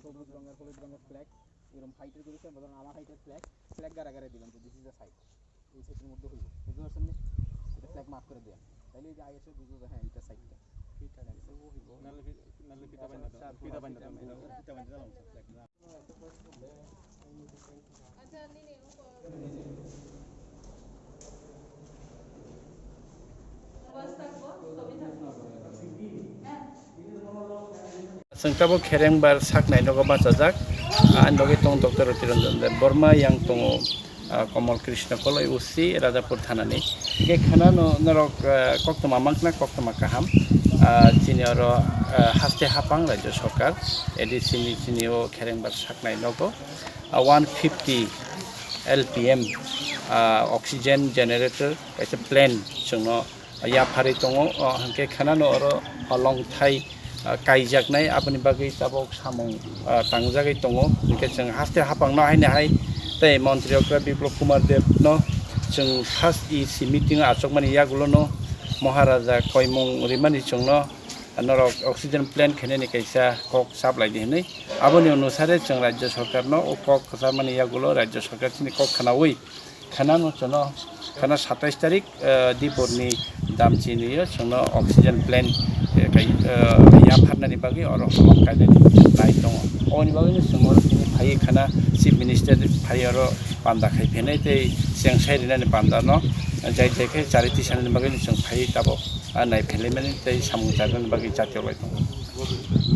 সবুজ রঙের হলুদ রঙের ফ্ল্যাগ এরকম হাইটের করেছে বলেন আমার হাইটের ফ্ল্যাগ গাড়াগাড়ি দিলাম যে দিস ইজ দ্য সাইড এই সাইডের মধ্যে হইব বুঝতে পারছেন না এটা ফ্ল্যাগ মার্ক করে দেন তাহলে এই যে আইএসএ বুঝবো যে হ্যাঁ এইটা সাইডটা এইটা লাগছে ও হইব নালে ফিতা বান্ধা ফিতা বান্ধা দিলাম ফ্ল্যাগ না আচ্ছা নিনে Sengkabo Kherengbar Jaknai nogo bachajak nogi tong Dr. Tiranjan Burma yang tongo Komal Krishna kolai usi Rajapur thanani ke khana no norok koktoma mangna koktoma kaham chini oro haste hapang rajya sarkar edi chini o Kherengbar Jaknai nogo 150 LPM oxygen generator kaisa plane chungno ya phari tongo hanke khana no oro long thai kai Jaknai aboni bagai tabok samong tangjagai tongo ke jeng haste hapang no haine hai tei mantri okra biplop kumar dev no jeng first EC meeting achokmani yagulo no maharaja koimong rimani chungno norok oxygen plant kheneni kaisa kok supply dinai aboni anusare jeng rajya sarkar no kok khamani yagulo rajya sarkar chini kok khanawi khana no chono khana 27 tarik diporni dam chini yo chono oxygen plant kai ya pharnani bagi oro hamam kaidani nai tongo oni bagi sumor chini phai khana chief minister phai oro panda khai phenai tei seng sairina panda no jai jai ke chariti sanani bagi sung phai tabo nai phenai mani tei samung jagan bagi jatiyo lai tongo